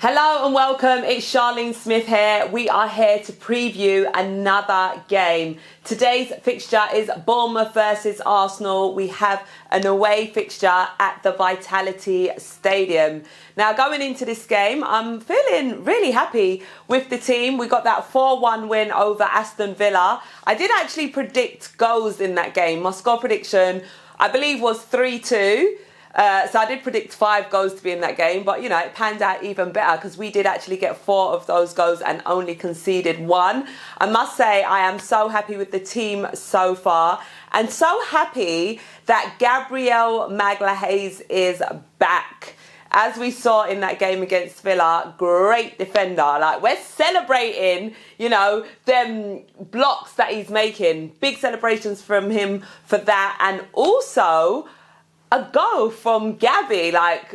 Hello and welcome, it's Charlene Smith here. We are here to preview another game. Today's fixture is Bournemouth versus Arsenal. We have an away fixture at the Vitality Stadium. Now going into this game, I'm feeling really happy with the team. We got that 4-1 win over Aston Villa. I did actually predict goals in that game. My score prediction, I believe, was 3-2. So I did predict 5 goals to be in that game, but you know, it panned out even better because we did actually get 4 of those goals and only conceded 1. I must say I am so happy with the team so far and so happy that Gabriel Magalhaes is back. As we saw in that game against Villa, great defender. Like, we're celebrating, you know, them blocks that he's making. Big celebrations from him for that, and also a goal from Gabby. Like,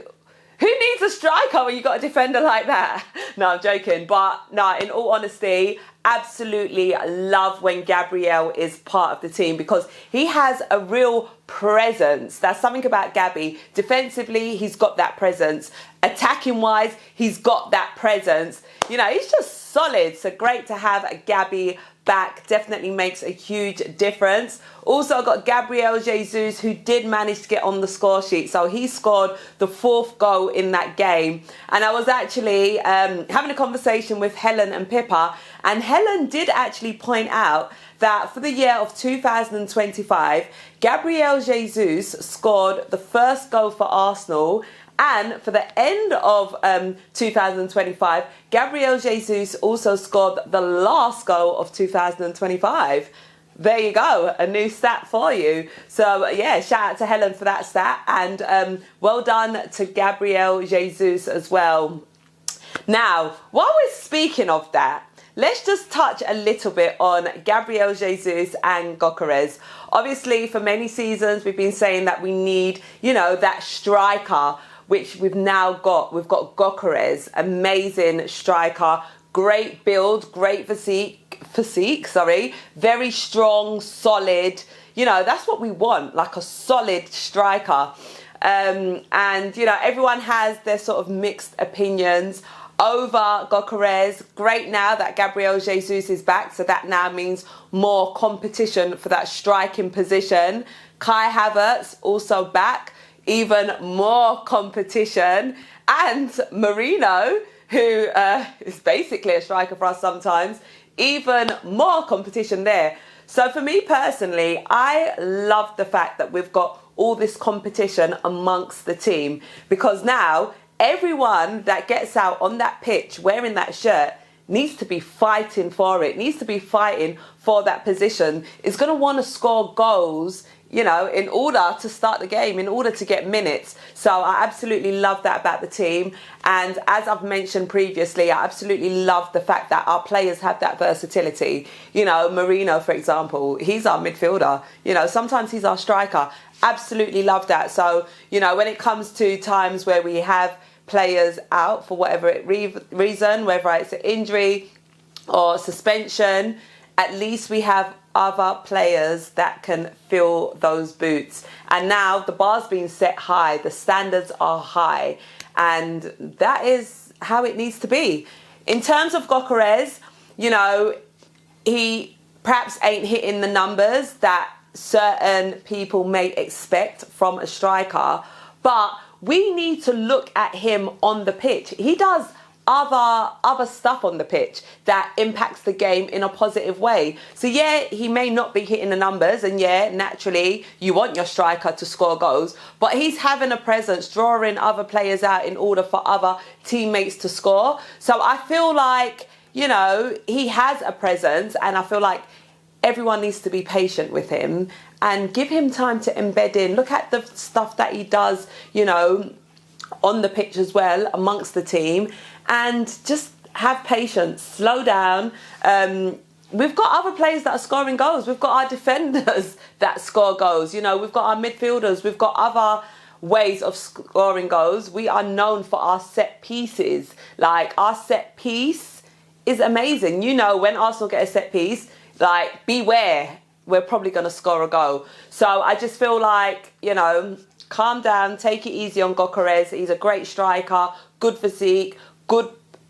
who needs a striker when you got a defender like that? No, I'm joking. But no, in all honesty, absolutely love when Gabriel is part of the team because he has a real presence. That's something about Gabby. Defensively, he's got that presence. Attacking wise, he's got that presence. You know, he's just solid. So great to have Gabby back. Definitely makes a huge difference. Also, I got Gabriel Jesus, who did manage to get on the score sheet. So he scored the 4th goal in that game. And I was actually having a conversation with Helen and Pippa, and Helen did actually point out that for the year of 2025, Gabriel Jesus scored the 1st goal for Arsenal. And for the end of 2025, Gabriel Jesus also scored the last goal of 2025. There you go, a new stat for you. So yeah, shout out to Helen for that stat, and well done to Gabriel Jesus as well. Now, while we're speaking of that, let's just touch a little bit on Gabriel Jesus and Gyökeres. Obviously, for many seasons, we've been saying that we need, you know, that striker, which we've now got. We've got Gyökeres, amazing striker, great build, great physique, very strong, solid. You know, that's what we want, like a solid striker. And, you know, everyone has their sort of mixed opinions over Gyökeres. Great now that Gabriel Jesus is back, so that now means more competition for that striking position. Kai Havertz also back, even more competition, and Marino, who is basically a striker for us sometimes, even more competition there. So for me personally, I love the fact that we've got all this competition amongst the team, because now everyone that gets out on that pitch wearing that shirt needs to be fighting for it, needs to be fighting for that position, is going to want to score goals, you know, in order to start the game, in order to get minutes. So I absolutely love that about the team. And as I've mentioned previously, I absolutely love the fact that our players have that versatility. You know, Marino, for example, he's our midfielder. You know, sometimes he's our striker. Absolutely love that. So, you know, when it comes to times where we have players out for whatever reason, whether it's an injury or suspension, at least we have other players that can fill those boots. And now the bar's been set high, the standards are high, and that is how it needs to be. In terms of Gyökeres, you know, he perhaps ain't hitting the numbers that certain people may expect from a striker, but we need to look at him on the pitch. He does other stuff on the pitch that impacts the game in a positive way. So yeah, he may not be hitting the numbers, and yeah, naturally you want your striker to score goals, but he's having a presence, drawing other players out in order for other teammates to score. So I feel like, you know, he has a presence, and I feel like everyone needs to be patient with him and give him time to embed in. Look at the stuff that he does, you know, on the pitch as well amongst the team, and just have patience, slow down. We've got other players that are scoring goals. We've got our defenders that score goals. You know, we've got our midfielders. We've got other ways of scoring goals. We are known for our set pieces. Like, our set piece is amazing. You know, when Arsenal get a set piece, like, beware, we're probably going to score a goal. So I just feel like, you know, calm down, take it easy on Gyökeres. He's a great striker, good physique, good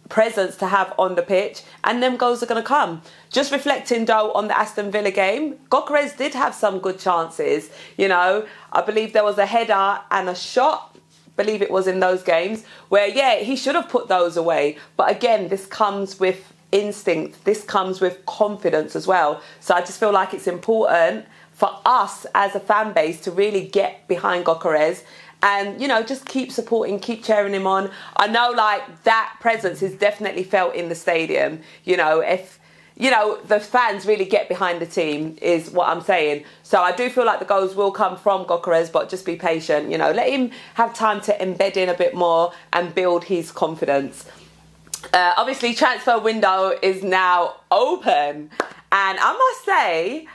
presence to have on the pitch, and them goals are going to come. Just reflecting though on the Aston Villa game, Gyökeres did have some good chances. You know, I believe there was a header and a shot, believe it was in those games, where yeah, he should have put those away. But again, this comes with instinct, this comes with confidence as well. So I just feel like it's important for us as a fan base to really get behind Gyökeres and, you know, just keep supporting, keep cheering him on. I know, like, that presence is definitely felt in the stadium. You know, if, you know, the fans really get behind the team is what I'm saying. So I do feel like the goals will come from Gyökeres, but just be patient. You know, let him have time to embed in a bit more and build his confidence. Obviously, transfer window is now open. And I must say,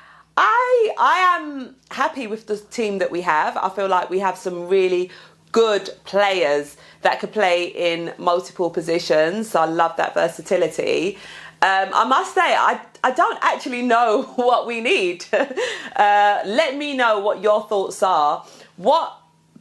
I am happy with the team that we have. I feel like we have some really good players that could play in multiple positions. So I love that versatility. I must say, I don't actually know what we need. Let me know what your thoughts are. What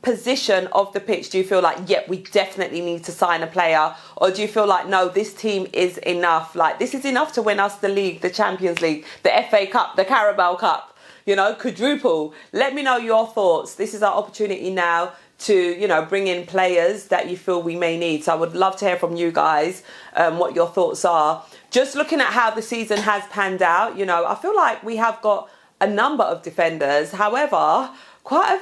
position of the pitch do you feel like, yep, we definitely need to sign a player? Or do you feel like, no, this team is enough? Like, this is enough to win us the league, the Champions League, the FA Cup, the Carabao Cup, you know, quadruple. Let me know your thoughts. This is our opportunity now to, you know, bring in players that you feel we may need. So I would love to hear from you guys what your thoughts are. Just looking at how the season has panned out, you know, I feel like we have got a number of defenders. However, quite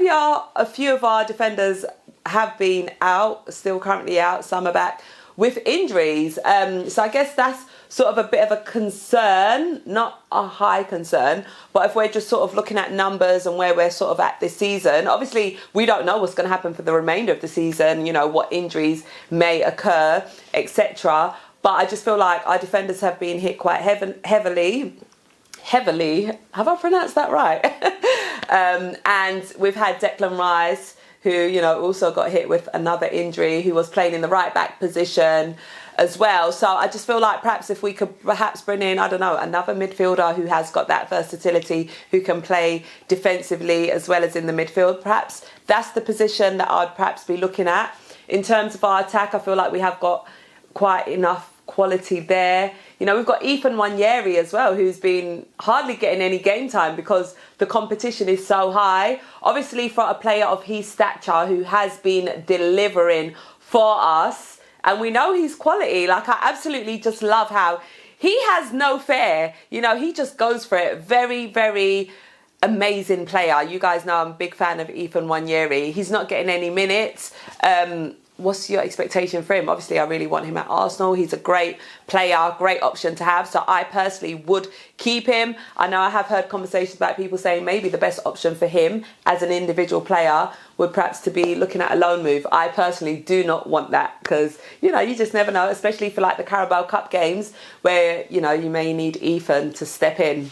a few of our defenders have been out, still currently out. Some are back with injuries. So I guess that's sort of a bit of a concern, not a high concern. But if we're just sort of looking at numbers and where we're sort of at this season, obviously we don't know what's going to happen for the remainder of the season, you know, what injuries may occur, etc. But I just feel like our defenders have been hit quite heavily. Have I pronounced that right? And we've had Declan Rice, who, you know, also got hit with another injury, who was playing in the right back position as well. So I just feel like perhaps if we could perhaps bring in, I don't know, another midfielder who has got that versatility, who can play defensively as well as in the midfield, perhaps that's the position that I'd perhaps be looking at. In terms of our attack, I feel like we have got quite enough quality there. You know, we've got Ethan Nwaneri as well, who's been hardly getting any game time because the competition is so high. Obviously, for a player of his stature who has been delivering for us, and we know his quality. Like, I absolutely just love how he has no fear. You know, he just goes for it. Very, very amazing player. You guys know I'm a big fan of Ethan Nwaneri. He's not getting any minutes. What's your expectation for him? Obviously, I really want him at Arsenal. He's a great player, great option to have. So I personally would keep him. I know I have heard conversations about people saying maybe the best option for him as an individual player would perhaps to be looking at a loan move. I personally do not want that because, you know, you just never know, especially for like the Carabao Cup games where, you know, you may need Ethan to step in.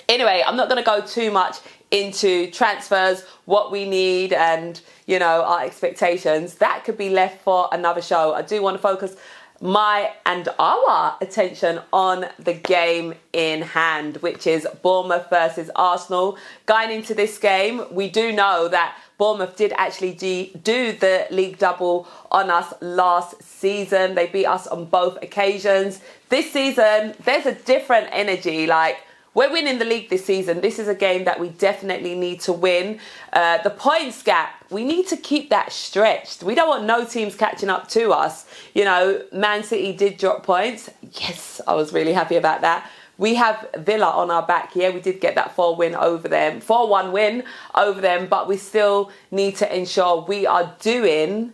Anyway, I'm not going to go too much into transfers, what we need and, you know, our expectations. That could be left for another show. I do want to focus my and our attention on the game in hand, which is Bournemouth versus Arsenal. Going into this game, we do know that Bournemouth did actually do the league double on us last season. They beat us on both occasions. This season, there's a different energy. Like, we're winning the league this season. This is a game that we definitely need to win. The points gap, we need to keep that stretched. We don't want no teams catching up to us. You know, Man City did drop points. Yes, I was really happy about that. We have Villa on our back. Yeah, we did get that 4-1 win over them, but we still need to ensure we are doing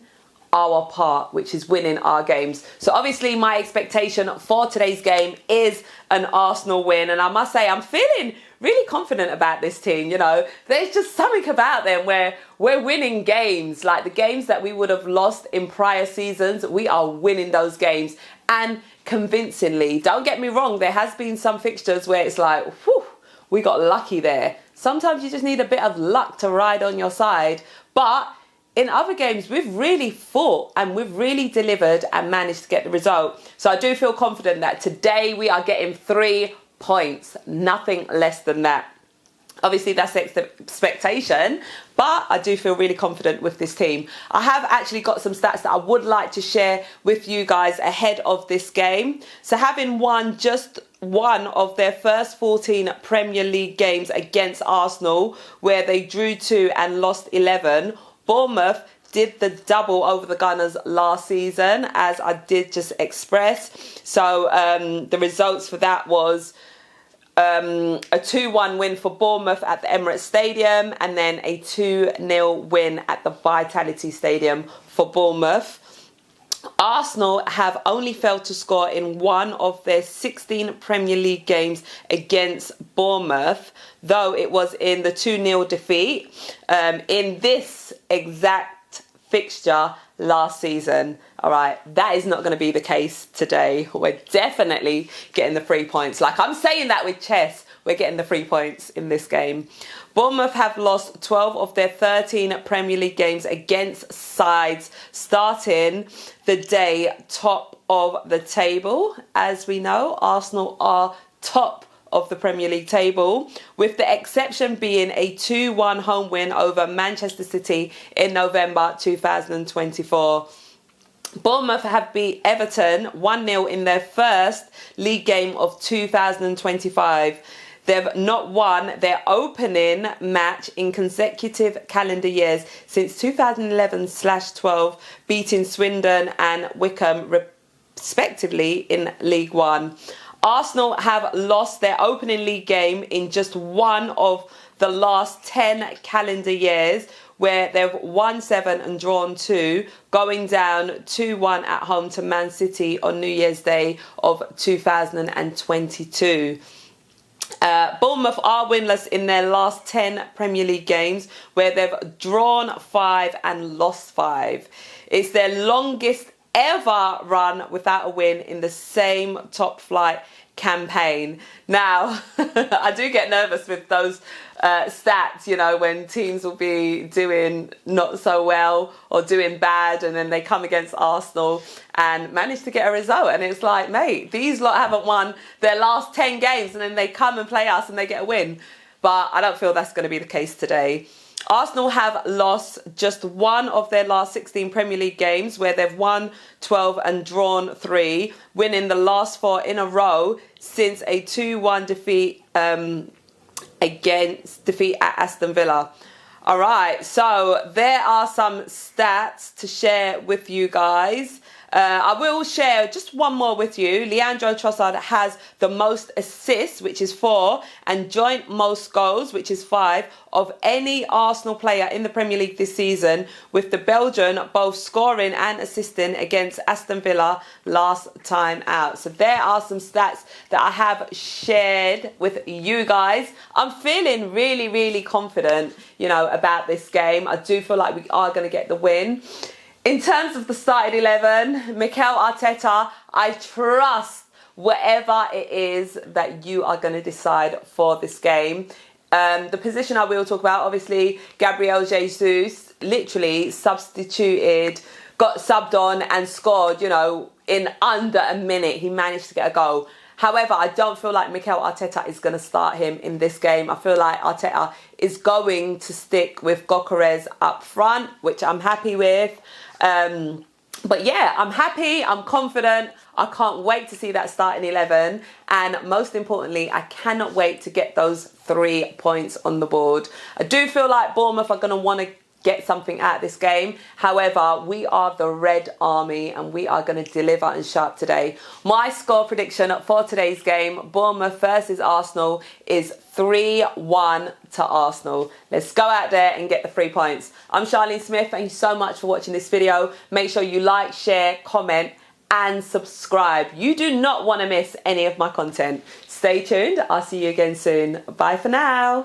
our part, which is winning our games. So obviously my expectation for today's game is an Arsenal win, and I must say I'm feeling really confident about this team. You know, there's just something about them where we're winning games, like the games that we would have lost in prior seasons. We are winning those games, and convincingly. Don't get me wrong, there has been some fixtures where it's like, whew, we got lucky there. Sometimes you just need a bit of luck to ride on your side, but in other games, we've really fought and we've really delivered and managed to get the result. So I do feel confident that today we are getting 3 points, nothing less than that. Obviously, that's the expectation, but I do feel really confident with this team. I have actually got some stats that I would like to share with you guys ahead of this game. So having won just one of their first 14 Premier League games against Arsenal, where they drew 2 and lost 11, Bournemouth did the double over the Gunners last season, as I did just express. So the results for that was a 2-1 win for Bournemouth at the Emirates Stadium, and then a 2-0 win at the Vitality Stadium for Bournemouth. Arsenal have only failed to score in one of their 16 Premier League games against Bournemouth, though it was in the 2-0 defeat in this exact fixture last season. All right, that is not going to be the case today. We're definitely getting the 3 points. Like I'm saying that with chess, we're getting the 3 points in this game. Bournemouth have lost 12 of their 13 Premier League games against sides starting the day top of the table. As we know, Arsenal are top of the Premier League table, with the exception being a 2-1 home win over Manchester City in November 2024. Bournemouth have beat Everton 1-0 in their first league game of 2025. They've not won their opening match in consecutive calendar years since 2011/12, beating Swindon and Wickham respectively in League One. Arsenal have lost their opening league game in just one of the last 10 calendar years, where they've won 7 and drawn 2, going down 2-1 at home to Man City on New Year's Day of 2022. Bournemouth are winless in their last 10 Premier League games, where they've drawn 5 and lost 5. It's their longest ever run without a win in the same top flight campaign. Now, I do get nervous with those stats, you know, when teams will be doing not so well or doing bad, and then they come against Arsenal and manage to get a result. And it's like, mate, these lot haven't won their last 10 games, and then they come and play us and they get a win. But I don't feel that's going to be the case today. Arsenal have lost just one of their last 16 Premier League games, where they've won 12 and drawn 3, winning the last 4 in a row since a 2-1 defeat at Aston Villa. All right, so there are some stats to share with you guys. I will share just one more with you. Leandro Trossard has the most assists, which is 4, and joint most goals, which is 5, of any Arsenal player in the Premier League this season, with the Belgian both scoring and assisting against Aston Villa last time out. So there are some stats that I have shared with you guys. I'm feeling really, really confident, you know, about this game. I do feel like we are going to get the win. In terms of the starting 11, Mikel Arteta, I trust whatever it is that you are going to decide for this game. The position I will talk about, obviously, Gabriel Jesus literally substituted, got subbed on and scored, you know, in under a minute. He managed to get a goal. However, I don't feel like Mikel Arteta is going to start him in this game. I feel like Arteta is going to stick with Gyökeres up front, which I'm happy with. But yeah, I'm happy, I'm confident, I can't wait to see that starting 11, and most importantly, I cannot wait to get those 3 points on the board. I do feel like Bournemouth are going to want to get something out of this game. However, we are the Red Army and we are going to deliver and show up today. My score prediction for today's game, Bournemouth versus Arsenal, is 3-1 to Arsenal. Let's go out there and get the 3 points. I'm Charlene Smith. Thank you so much for watching this video. Make sure you like, share, comment and subscribe. You do not want to miss any of my content. Stay tuned. I'll see you again soon. Bye for now.